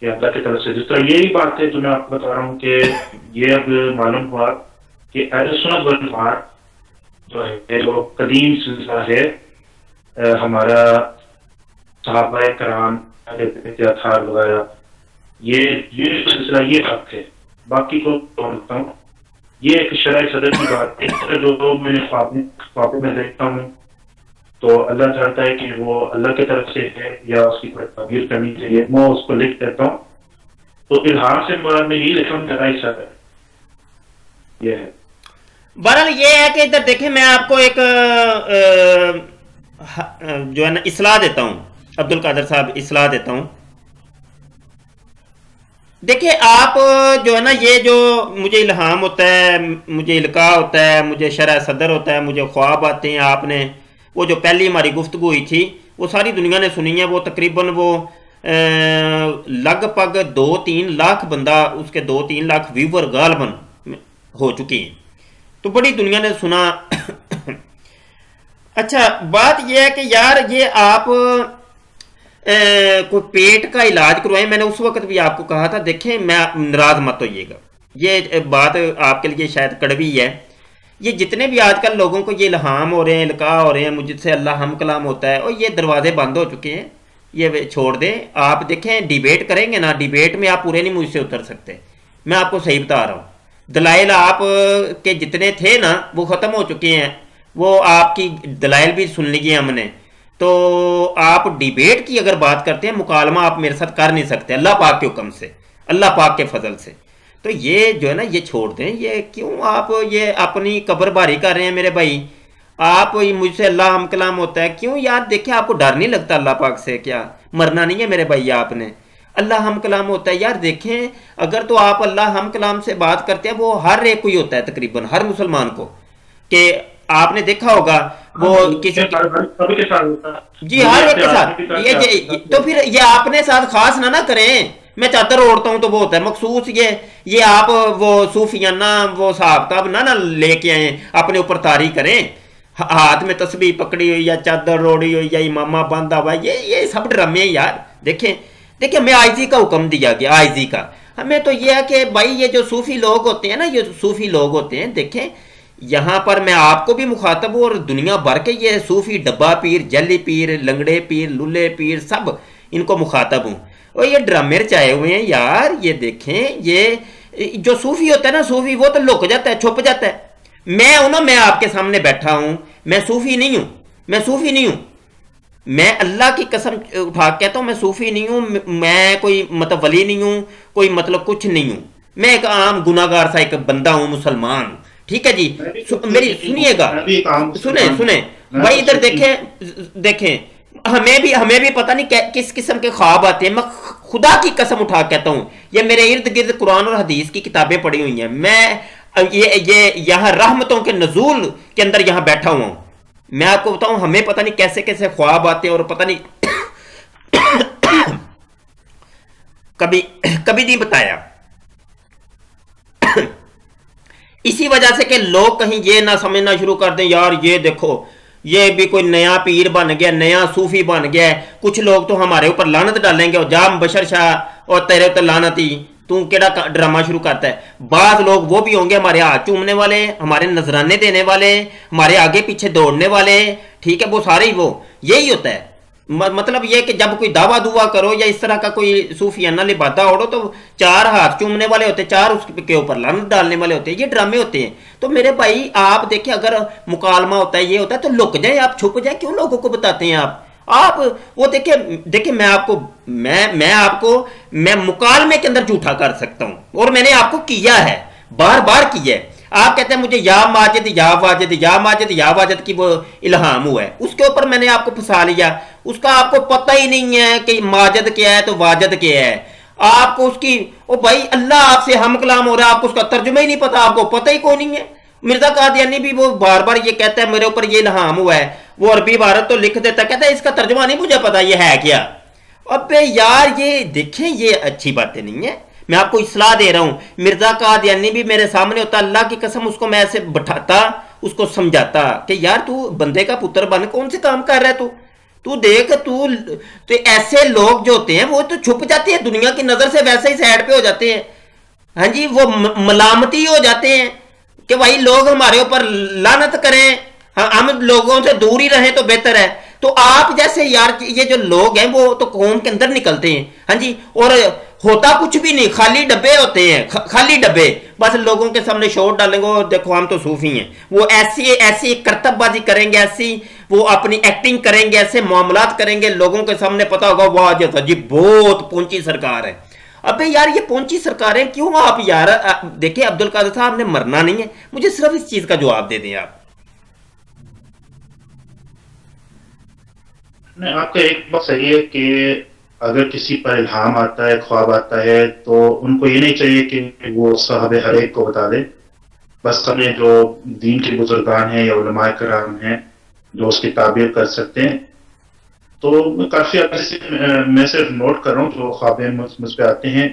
کہ اللہ کی طرف سے. جس طرح یہی بات ہے جو میں آپ کو بتا رہا ہوں کہ یہ اب معلوم ہوا کہ اہل سنت والجماعت جو ہے، جو قدیم سلسلہ ہے ہمارا، صحابہ کرام، اہل بیت اطہار وغیرہ، یہ سلسلہ یہ حق ہے. باقی کو بولتا ہوں یہ ایک شرح صدر کی بات ہے. اس طرح جو میں خواب میں دیکھتا ہوں تو اللہ چاہتا ہے کہ وہ اللہ کی طرف سے ہے یا اس کی کوئی تعبیر کرنی چاہیے، میں اس کو لکھ دیتا ہوں. تو الہام سے مراد میں یہی لکھا ہوں شرح صدر یہ ہے. بہرحال یہ ہے کہ ادھر دیکھیں میں آپ کو ایک جو ہے نا اصلاح دیتا ہوں، عبد القادر صاحب اصلاح دیتا ہوں. دیکھیں آپ جو ہے نا یہ جو مجھے الہام ہوتا ہے، مجھے القاء ہوتا ہے، مجھے شرح صدر ہوتا ہے، مجھے خواب آتے ہیں، آپ نے وہ جو پہلی ہماری گفتگو ہوئی تھی وہ ساری دنیا نے سنی ہے. وہ تقریباً وہ لگ بھگ 2-3 لاکھ بندہ، اس کے 2-3 لاکھ ویور غالباً ہو چکی ہیں، تو بڑی دنیا نے سنا. اچھا بات یہ ہے کہ یار یہ آپ کوئی پیٹ کا علاج کروائیں. میں نے اس وقت بھی آپ کو کہا تھا، دیکھیں میں ناراض مت ہوئیے گا، یہ بات آپ کے لیے شاید کڑوی ہے. یہ جتنے بھی آج کل لوگوں کو یہ الہام ہو رہے ہیں، القاء ہو رہے ہیں، مجھ سے اللہ ہم کلام ہوتا ہے، اور یہ دروازے بند ہو چکے ہیں، یہ چھوڑ دیں. آپ دیکھیں ڈیبیٹ کریں گے نا، ڈیبیٹ میں آپ پورے نہیں مجھ سے اتر سکتے. میں آپ کو صحیح بتا رہا ہوں. دلائل آپ کے جتنے تھے نا وہ ختم ہو چکے ہیں، وہ آپ کی دلائل بھی سن لیجیے ہم نے. تو آپ ڈیبیٹ کی اگر بات کرتے ہیں، مکالمہ آپ میرے ساتھ کر نہیں سکتے اللہ پاک کے حکم سے، اللہ پاک کے فضل سے. تو یہ جو ہے نا یہ چھوڑ دیں. یہ کیوں آپ یہ اپنی قبر باری کر رہے ہیں میرے بھائی؟ آپ مجھ سے اللہ ہم کلام ہوتا ہے کیوں یار؟ دیکھیں آپ کو ڈر نہیں لگتا اللہ پاک سے؟ کیا مرنا نہیں ہے میرے بھائی آپ نے؟ اللہ ہم کلام ہوتا ہے یار. دیکھیں اگر تو آپ اللہ ہم کلام سے بات کرتے ہیں، وہ ہر ایک کو ہی ہوتا ہے، تقریباً ہر مسلمان کو. کہ آپ نے دیکھا ہوگا وہ کسی جی ہر ایک کے ساتھ تو پھر یہ آپ نے ساتھ خاص نہ کریں. میں چادر اوڑھتا ہوں تو وہ ہوتا ہے مخصوص. یہ آپ وہ صوفیانہ وہ صاحب کتاب نہ لے کے آئیں، اپنے اوپر طاری کریں، ہاتھ میں تسبیح پکڑی ہوئی یا چادر اوڑھی ہوئی یا امامہ باندھا ہوا، یہ سب ڈرامے ہیں یار. دیکھیں ہمیں عاجزی کا حکم دیا گیا، عاجزی کا. ہمیں تو یہ ہے کہ بھائی یہ جو صوفی لوگ ہوتے ہیں نا، یہ صوفی لوگ ہوتے ہیں، دیکھیں یہاں پر میں آپ کو بھی مخاطب ہوں اور دنیا بھر کے یہ صوفی ڈبا پیر، جلی پیر، لنگڑے پیر، للے پیر، سب ان کو مخاطب ہوں. اور یہ ڈرامے رچائے ہوئے ہیں یار. یہ دیکھیں یہ جو صوفی ہوتا ہے نا، صوفی وہ تو لک جاتا ہے، چھپ جاتا ہے. میں آپ کے سامنے بیٹھا ہوں، میں صوفی نہیں ہوں، میں صوفی نہیں ہوں، میں اللہ کی قسم اٹھا کے کہتا ہوں میں صوفی نہیں ہوں، میں کوئی مطلب ولی نہیں ہوں، کوئی مطلب کچھ نہیں ہوں، میں ایک عام گناہ گار سا ایک بندہ ہوں، مسلمان ہوں، ٹھیک ہے جی. میری سنیے گا، سنیں بھائی ادھر دیکھیں ہمیں بھی پتہ نہیں کس قسم کے خواب آتے ہیں. میں خدا کی قسم اٹھا کہتا ہوں یہ میرے ارد گرد قرآن اور حدیث کی کتابیں پڑھی ہوئی ہیں، میں یہ یہاں رحمتوں کے نزول کے اندر یہاں بیٹھا ہوا ہوں. میں آپ کو بتاؤں ہمیں پتہ نہیں کیسے کیسے خواب آتے ہیں اور پتہ نہیں کبھی نہیں بتایا. اسی وجہ سے کہ لوگ کہیں یہ نہ سمجھنا شروع کر دیں یار یہ دیکھو یہ بھی کوئی نیا پیر بن گیا، نیا صوفی بن گیا ہے. کچھ لوگ تو ہمارے اوپر لعنت ڈالیں گے اور جا مبشر شاہ اور تیرے اوپر لعنتی تو کیڑا ڈرامہ شروع کرتا ہے. بعض لوگ وہ بھی ہوں گے ہمارے ہاتھ چومنے والے، ہمارے نذرانے دینے والے، ہمارے آگے پیچھے دوڑنے والے، ٹھیک ہے، وہ سارے ہی وہ یہی ہوتا ہے. مطلب یہ کہ جب کوئی دعویٰ دعا کرو یا اس طرح کا کوئی صوفیانہ لبادہ اوڑو تو 4 ہاتھ چومنے والے ہوتے، 4 اس کے اوپر لعنت ڈالنے والے ہوتے ہیں. یہ ڈرامے ہوتے ہیں. تو میرے بھائی آپ دیکھیں اگر مکالمہ ہوتا ہے یہ ہوتا ہے تو لک جائیں، آپ چھپ جائیں، کیوں لوگوں کو بتاتے ہیں آپ وہ دیکھیں میں آپ کو میں مکالمے کے اندر جھوٹا کر سکتا ہوں اور میں نے آپ کو کیا ہے، بار بار کیا ہے. آپ کہتے ہیں مجھے یا ماجد یا واجد یا ماجد یا واجد کی وہ الہام ہوا ہے، اس کے اوپر میں نے آپ کو پھنسا لیا. اس کا آپ کو پتہ ہی نہیں ہے کہ ماجد کیا ہے تو واجد کیا ہے. آپ کو اس کی بھائی اللہ آپ سے ہم کلام ہو رہا ہے، آپ کو اس کا ترجمہ ہی نہیں پتا، آپ کو پتہ ہی کوئی نہیں ہے. مرزا قادیانی بھی وہ بار بار یہ کہتا ہے میرے اوپر یہ الہام ہوا ہے، وہ عربی عبارت تو لکھ دیتا ہے، کہتا ہے اس کا ترجمہ نہیں مجھے پتا یہ ہے کیا. ابے یار یہ دیکھیں یہ اچھی باتیں نہیں ہیں. میں آپ کو اصلاح دے رہا ہوں. مرزا قادیانی بھی میرے سامنے ہوتا، اللہ کی قسم اس کو میں ایسے بٹھاتا، اس کو سمجھاتا کہ یار تو بندے کا پتر بن کون سے کام کر رہا ہے تو دیکھ تو ایسے لوگ جو ہوتے ہیں وہ تو چھپ جاتے ہیں دنیا کی نظر سے، ویسے ہی سائڈ پہ ہو جاتے ہیں. ہاں جی وہ ملامتی ہو جاتے ہیں کہ بھائی لوگ ہمارے اوپر لعنت کریں، ہم لوگوں سے دور ہی رہیں تو بہتر ہے. تو آپ جیسے یار یہ جو لوگ ہیں وہ تو قوم کے اندر نکلتے ہیں، ہاں جی، اور ہوتا کچھ بھی نہیں، خالی ڈبے ہوتے ہیں، خالی ڈبے، بس لوگوں کے سامنے شور ڈالیں گے دیکھو ہم تو صوفی ہیں. وہ ایسی کرتب بازی کریں گے، ایسی وہ اپنی ایکٹنگ کریں گے، ایسے معاملات کریں گے، لوگوں کے سامنے پتا ہوگا واہ جی بہت پونچی سرکار ہے. ابے یار یہ پونچی سرکاریں کیوں آپ یار دیکھیں عبد القادر صاحب نے مرنا نہیں ہے، مجھے صرف اس چیز کا جواب دے دیں آپ. آپ کا ایک بات صحیح ہے کہ اگر کسی پر الہام آتا ہے، خواب آتا ہے، تو ان کو یہ نہیں چاہیے کہ وہ صاحب ہر ایک کو بتا دے. بس ہمیں جو دین کے بزرگان ہیں یا علماء کرام ہیں جو اس کی تعبیر کر سکتے ہیں. تو کافی عرصے میں صرف نوٹ کر رہا ہوں جو خوابیں مجھ پہ آتے ہیں.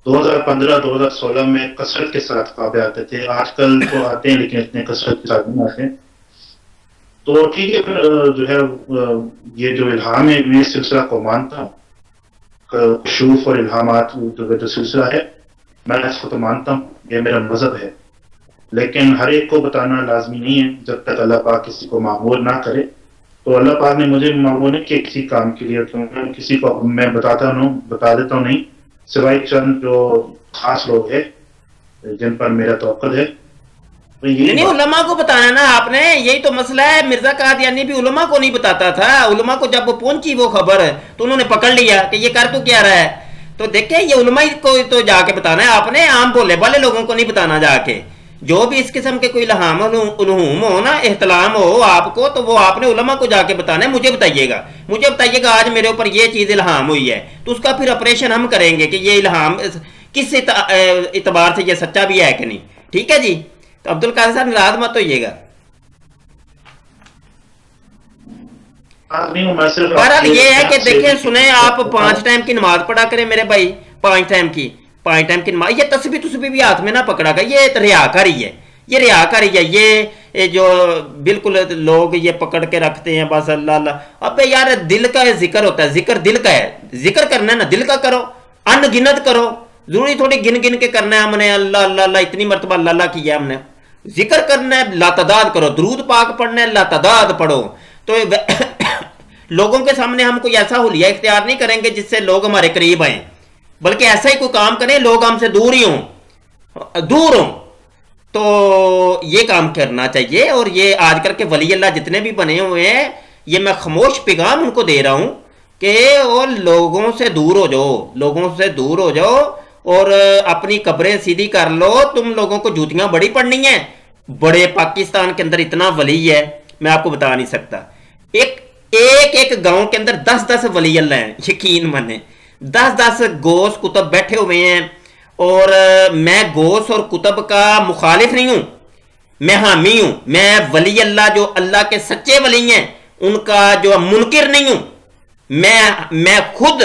2015-2016 میں کثرت کے ساتھ خوابیں آتے تھے. آج کل تو آتے ہیں لیکن اتنے کثرت کے ساتھ نہیں آتے. تو ٹھیک ہے پھر جو ہے یہ جو الہام ہے میں اس سلسلہ کو مانتا ہوں، کشوف اور الہامات جو سلسلہ ہے میں اس کو تو مانتا ہوں، یہ میرا مذہب ہے. لیکن ہر ایک کو بتانا لازمی نہیں ہے جب تک اللہ پاک کسی کو معمول نہ کرے. تو اللہ پاک نے مجھے معمول نہیں کیا کسی کام کے لیے، کیونکہ کسی کو میں بتا دیتا ہوں نہیں، سوائے چند جو خاص لوگ ہیں جن پر میرا توقل ہے. نہیں علماء کو بتانا نا آپ نے، یہی تو مسئلہ ہے. مرزا قادیانی بھی علماء کو نہیں بتاتا تھا. علماء کو جب وہ پہنچی وہ خبر تو انہوں نے پکڑ لیا کہ یہ کر تو کیا رہا ہے. تو دیکھیں یہ علماء کو تو جا کے بتانا ہے آپ نے، عام بولے والے لوگوں کو نہیں بتانا جا کے. جو بھی اس قسم کے کوئی الہام ہو نا، احتلام ہو آپ کو، تو وہ آپ نے علماء کو جا کے بتانا ہے. مجھے بتائیے گا آج میرے اوپر یہ چیز الہام ہوئی ہے تو اس کا پھر آپریشن ہم کریں گے کہ یہ الہام کس اعتبار سے یہ سچا بھی ہے کہ نہیں. ٹھیک ہے جی. تو عبد القادر صاحب ناراض مت ہوئیے گا. بہرحال یہ ہے کہ دیکھیں سنیں آپ 5 ٹائم کی نماز پڑھا کریں میرے بھائی، 5 ٹائم کی نماز. یہ تسبیح بھی ہاتھ میں نہ پکڑا گا، یہ ریاکاری ہے، یہ جو بالکل لوگ یہ پکڑ کے رکھتے ہیں بس اللہ اللہ. ابے یار دل کا ذکر ہوتا ہے، ذکر دل کا ہے، ذکر کرنا ہے نا دل کا کرو، ان گنت کرو، ضروری تھوڑی گن کے کرنا ہے. ہم نے اللہ اللہ اللہ اتنی مرتبہ اللہ اللہ کیا، ہم نے ذکر کرنا ہے، لاتعداد کرو، درود پاک پڑھنا ہے، لاتعداد پڑھو. تو لوگوں کے سامنے ہم کوئی ایسا حلیہ اختیار نہیں کریں گے جس سے لوگ ہمارے قریب آئیں، بلکہ ایسا ہی کوئی کام کریں لوگ ہم سے دور ہوں. تو یہ کام کرنا چاہیے. اور یہ آج کل کے ولی اللہ جتنے بھی بنے ہوئے ہیں یہ میں خاموش پیغام ان کو دے رہا ہوں کہ وہ لوگوں سے دور ہو جاؤ, لوگوں سے دور ہو جاؤ اور اپنی قبریں سیدھی کر لو. تم لوگوں کو جوتیاں بڑی پڑنی ہیں. بڑے پاکستان کے اندر اتنا ولی ہے میں آپ کو بتا نہیں سکتا. ایک گاؤں کے اندر 10 ولی اللہ ہیں, یقین مانیں 10 غوث کتب بیٹھے ہوئے ہیں. اور میں غوث اور کتب کا مخالف نہیں ہوں, میں حامی ہوں. میں ولی اللہ جو اللہ کے سچے ولی ہیں ان کا جو منکر نہیں ہوں. میں خود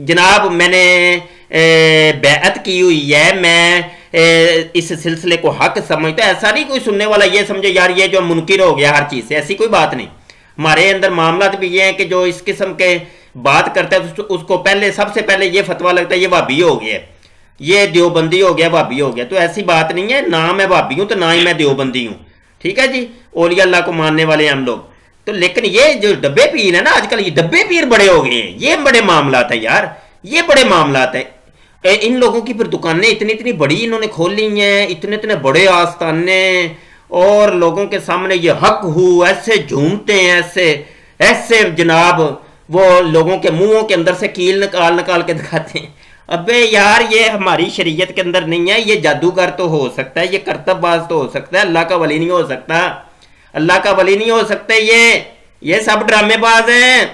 جناب میں نے بیعت کی ہوئی ہے. میں اس سلسلے کو حق سمجھتا. ایسا نہیں کوئی سننے والا یہ سمجھے یار یہ جو منکر ہو گیا ہر چیز سے, ایسی کوئی بات نہیں. ہمارے اندر معاملات بھی یہ ہیں کہ جو اس قسم کے بات کرتا ہے اس کو پہلے سب سے پہلے یہ فتویٰ لگتا ہے یہ وہابی ہو گیا, یہ دیوبندی ہو گیا, وہابی ہو گیا. تو ایسی بات نہیں ہے, نہ میں وہابی ہوں تو نہ ہی میں دیوبندی ہوں. ٹھیک ہے جی, اولیاء اللہ کو ماننے والے ہم لوگ. تو لیکن یہ جو ڈبے پیر ہے نا آج کل, یہ ڈبے پیر بڑے ہو گئے ہیں. یہ بڑے معاملات ہیں یار, یہ بڑے معاملات ہیں. ان لوگوں کی پھر دکانیں اتنی بڑی انہوں نے کھول لی ہیں, اتنے بڑے آستانے, اور لوگوں کے سامنے یہ حق ہو ایسے جھومتے ہیں, ایسے جناب وہ لوگوں کے منہوں کے اندر سے کیل نکال کے دکھاتے ہیں. ابے یار یہ ہماری شریعت کے اندر نہیں ہے. یہ جادوگر تو ہو سکتا ہے, یہ کرتب باز تو ہو سکتا ہے, اللہ کا ولی نہیں ہو سکتا. اللہ کا ولی نہیں ہو سکتے. یہ سب ڈرامے باز ہیں,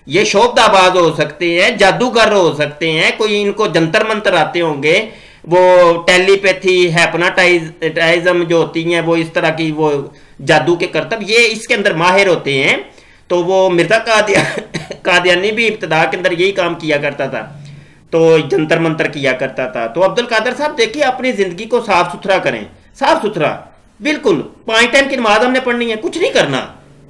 یہ شوبدہ باز ہو سکتے ہیں, جادوگر ہو سکتے ہیں. کوئی ان کو جنتر منتر آتے ہوں گے, وہ ٹیلی پیتھی ہیپناٹائزم جو ہوتی ہیں وہ اس طرح کی وہ جادو کے کرتب یہ اس کے اندر ماہر ہوتے ہیں. تو وہ مرزا قادیانی بھی ابتدا کے اندر یہی کام کیا کرتا تھا, تو جنتر منتر کیا کرتا تھا. تو عبد القادر صاحب دیکھیے اپنی زندگی کو صاف ستھرا کریں, صاف ستھرا بالکل. 5 ٹائم کی نماز ہم نے پڑھنی ہے, کچھ نہیں کرنا,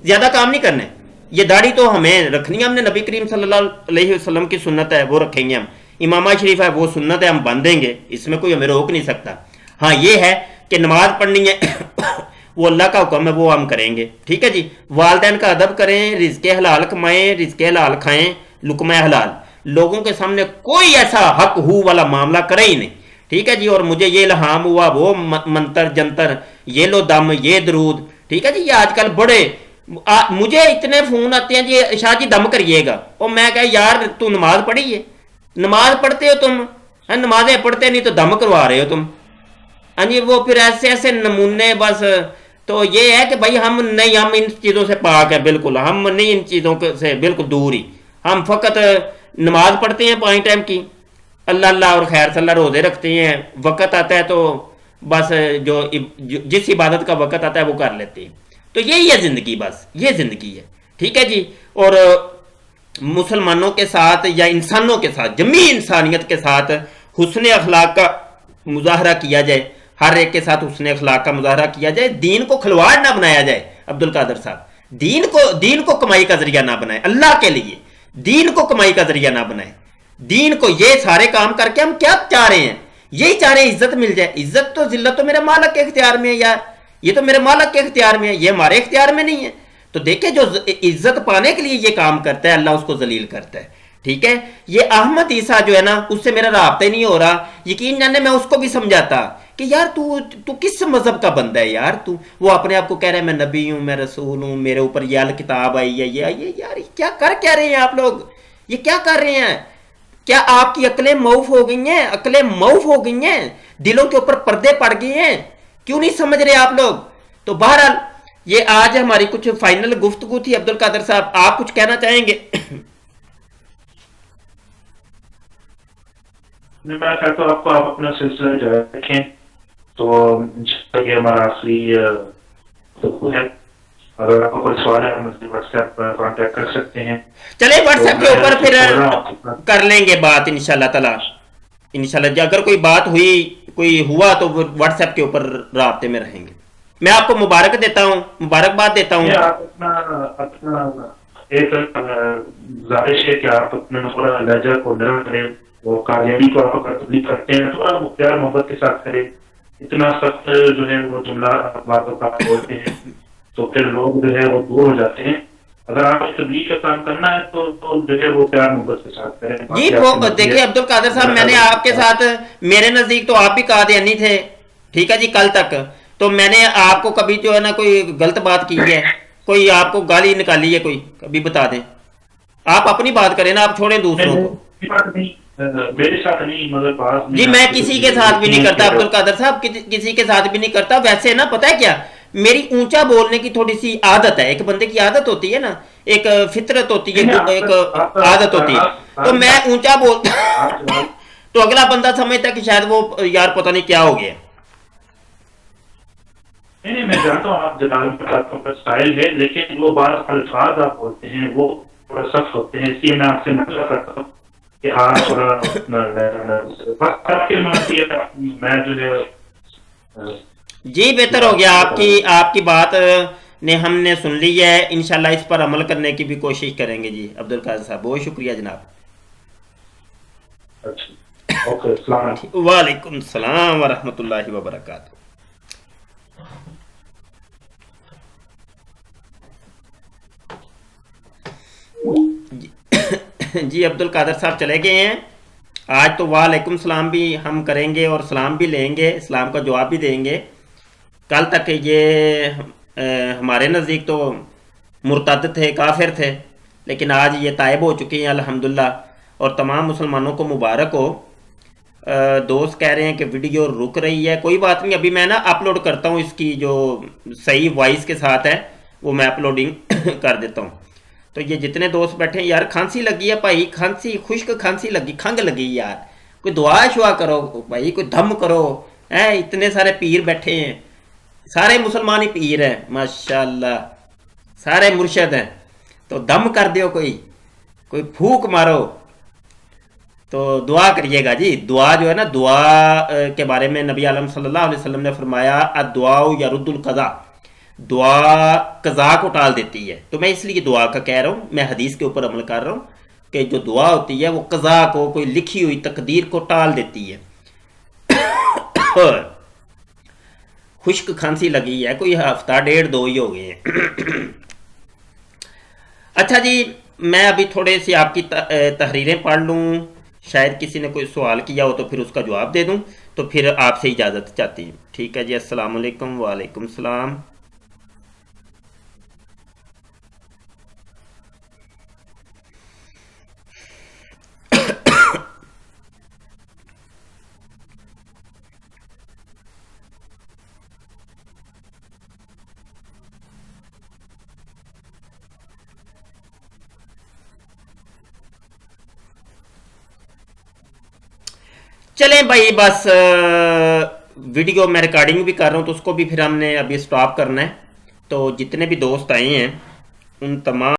زیادہ کام نہیں کرنے. یہ داڑھی تو ہمیں رکھنی ہے, ہم نے نبی کریم صلی اللہ علیہ وسلم کی سنت ہے وہ رکھیں گے ہم. امامہ شریف ہے وہ سنت ہے ہم باندھیں گے, اس میں کوئی ہمیں روک نہیں سکتا. ہاں یہ ہے کہ نماز پڑھنی ہے وہ اللہ کا حکم ہے وہ ہم کریں گے. ٹھیک ہے جی, والدین کا ادب کریں, رزق حلال کمائیں, رزق حلال کھائیں, لقمہ حلال. لوگوں کے سامنے کوئی ایسا حق ہو والا معاملہ کرے ہی نہیں. ٹھیک ہے جی, اور مجھے یہ الہام ہوا وہ منتر جنتر, یہ لو دم, یہ درود. ٹھیک ہے جی, یہ آج کل بڑے مجھے اتنے فون آتے ہیں جی شاہ جی دم کریے گا. اور میں کہا یار تو نماز پڑھی ہے, نماز پڑھتے ہو تم, نمازیں پڑھتے نہیں تو دم کروا رہے ہو تم. ہاں جی, وہ پھر ایسے نمونے بس. تو یہ ہے کہ بھائی ہم نہیں, ہم ان چیزوں سے پاک ہیں بالکل, ہم نہیں ان چیزوں سے بالکل دور ہی. ہم فقط نماز پڑھتے ہیں 5 ٹائم کی, اللہ اور خیر صلی اللہ روزے رکھتے ہیں, وقت آتا ہے تو بس جو جس عبادت کا وقت آتا ہے وہ کر لیتے ہیں. تو یہی ہے زندگی, بس یہ زندگی ہے. ٹھیک ہے جی, اور مسلمانوں کے ساتھ یا انسانوں کے ساتھ, جمی انسانیت کے ساتھ حسن اخلاق کا مظاہرہ کیا جائے, ہر ایک کے ساتھ حسن اخلاق کا مظاہرہ کیا جائے. دین کو کھلواڑ نہ بنایا جائے. عبد القادر صاحب, دین کو کمائی کا ذریعہ نہ بنائے, اللہ کے لیے دین کو کمائی کا ذریعہ نہ بنائے. دین کو یہ سارے کام کر کے ہم کیا چاہ رہے ہیں, یہی چاہ رہے ہیں عزت مل جائے. عزت تو ذلت تو میرے مالک کے اختیار میں ہے یار, یہ تو میرے مالک کے اختیار میں ہے, یہ ہمارے اختیار میں نہیں ہے. تو دیکھیں جو عزت پانے کے لیے یہ کام کرتا ہے اللہ اس کو ذلیل کرتا ہے. ٹھیک ہے, یہ احمد عیسیٰ جو ہے نا اس سے میرا رابطہ ہی نہیں ہو رہا. یقین جانے میں اس کو بھی سمجھاتا کہ یار تو کس مذہب کا بندہ ہے یار, وہ اپنے آپ کو کہہ رہا ہے میں نبی ہوں, میں رسول ہوں, میرے اوپر یہ کتاب آئی ہے, یہ آئی ہے. یار کیا کر رہے ہیں آپ لوگ, یہ کیا کر رہے ہیں؟ کیا آپ کی عقلیں معاف ہو گئی ہیں؟ عقلیں معاف ہو گئی ہیں, دلوں کے اوپر پردے پڑ گئے ہیں, کیوں نہیں سمجھ رہے آپ لوگ؟ تو بہرحال یہ آج ہماری کچھ فائنل گفتگو تھی. عبد القادر صاحب آپ کچھ کہنا چاہیں گے؟ میں کہتا ہوں آپ اپنا سلسلہ جاری رکھیں, تو یہ ہمارا آخری ہے. اگر آپ کو کوئی سوال ہے مجھے واٹس ایپ پر کانٹیکٹ کر سکتے ہیں. چلے واٹس ایپ کے اوپر پھر کر لیں گے بات انشاءاللہ تعالی. انشاءاللہ اگر کوئی بات کوئی ہوا تو واٹس ایپ کے اوپر رابطے میں رہیں گے. میں آپ کو مبارک دیتا ہوں, مبارکباد دیتا ہوں. اپنا ایک گزارش ہے کہ آپ اپنا تھوڑا لہجہ کو نرم کریں. وہ قادیانی کو آپ اگر تبلیغ کرتے ہیں تھوڑا پیار محبت کے ساتھ کریں. اتنا سخت جو ہے وہ جملہ باتوں کا بولتے ہیں تو پھر لوگ جو ہے وہ دور ہو جاتے ہیں. اگر آپ تبلیغ کا کام کرنا ہے تو جو ہے وہ پیار محبت کے ساتھ کریں. جی دیکھیے عبد القادر صاحب, میں نے آپ کے ساتھ, میرے نزدیک تو آپ بھی قادیانی تھے, ٹھیک ہے جی، کل تک تو میں نے آپ کو کبھی جو ہے نا کوئی غلط بات کی ہے، کوئی آپ کو گالی نکالی ہے کوئی، کبھی بتا دیں. آپ اپنی بات کریں نا، آپ چھوڑیں دوسروں کو. میرے ساتھ نہیں، مگر بات جی میں کسی کے ساتھ بھی نہیں کرتا عبد القادر صاحب، کسی کے ساتھ بھی نہیں کرتا. ویسے نا پتہ ہے کیا، میری اونچا بولنے کی تھوڑی سی عادت ہے، ایک بندے کی عادت ہوتی ہے نا، ایک فطرت ہوتی ہے، ایک عادت ہوتی ہے، تو میں اونچا بولتا تو اگلا بندہ سمجھتا کہ شاید وہ یار پتہ نہیں کیا ہو گیا. نہیں میں جانتا ہوں آپ جلال کا اسٹائل ہے، لیکن وہ بعض الفاظ آپ بولتے ہیں وہ تھوڑا سخت ہوتے ہیں، اس لیے میں آپ سے مشورہ کرتا ہوں کہ آپ تھوڑا میں جو ہے. جی بہتر ہو گیا، آپ کی بات نے ہم نے سن لی ہے، انشاءاللہ اس پر عمل کرنے کی بھی کوشش کریں گے. جی عبد القادر صاحب بہت شکریہ جناب. وعلیکم السلام ورحمۃ اللہ وبرکاتہ. جی عبد القادر صاحب چلے گئے ہیں. آج تو وعلیکم السلام بھی ہم کریں گے اور سلام بھی لیں گے، اسلام کا جواب بھی دیں گے. کل تک یہ ہمارے نزدیک تو مرتد تھے، کافر تھے، لیکن آج یہ تائب ہو چکے ہیں الحمدللہ، اور تمام مسلمانوں کو مبارک ہو. دوست کہہ رہے ہیں کہ ویڈیو رک رہی ہے، کوئی بات نہیں، ابھی میں نا اپلوڈ کرتا ہوں، اس کی جو صحیح وائس کے ساتھ ہے وہ میں اپلوڈنگ کر دیتا ہوں. تو یہ جتنے دوست بیٹھے ہیں، یار کھانسی لگی ہے بھائی، کھانسی، خشک کھانسی لگی، کھنگ لگی یار، کوئی دعا شعا کرو بھائی، کوئی دھم کرو. اتنے سارے پیر بیٹھے ہیں، سارے مسلمان ہی پیر ہیں ماشاءاللہ، سارے مرشد ہیں، تو دم کر دیو، کوئی پھوک مارو. تو دعا کریے گا جی. دعا جو ہے نا، دعا کے بارے میں نبی عالم صلی اللہ علیہ وسلم نے فرمایا الدعاء یرد القضاء، دعا قضا کو ٹال دیتی ہے. تو میں اس لیے دعا کا کہہ رہا ہوں، میں حدیث کے اوپر عمل کر رہا ہوں کہ جو دعا ہوتی ہے وہ قضا کو، کوئی لکھی ہوئی تقدیر کو ٹال دیتی ہے. خشک کھانسی لگی ہے، کوئی ہفتہ ڈیڑھ دو ہی ہو گئے ہیں. اچھا جی، میں ابھی تھوڑے سی آپ کی تحریریں پڑھ لوں، شاید کسی نے کوئی سوال کیا ہو تو پھر اس کا جواب دے دوں، تو پھر آپ سے اجازت چاہتی ہوں. ٹھیک ہے جی، السلام علیکم. وعلیکم السلام. چلیں بھائی، بس ویڈیو میں ریکارڈنگ بھی کر رہا ہوں، تو اس کو بھی پھر ہم نے ابھی سٹاپ کرنا ہے. تو جتنے بھی دوست آئے ہیں ان تمام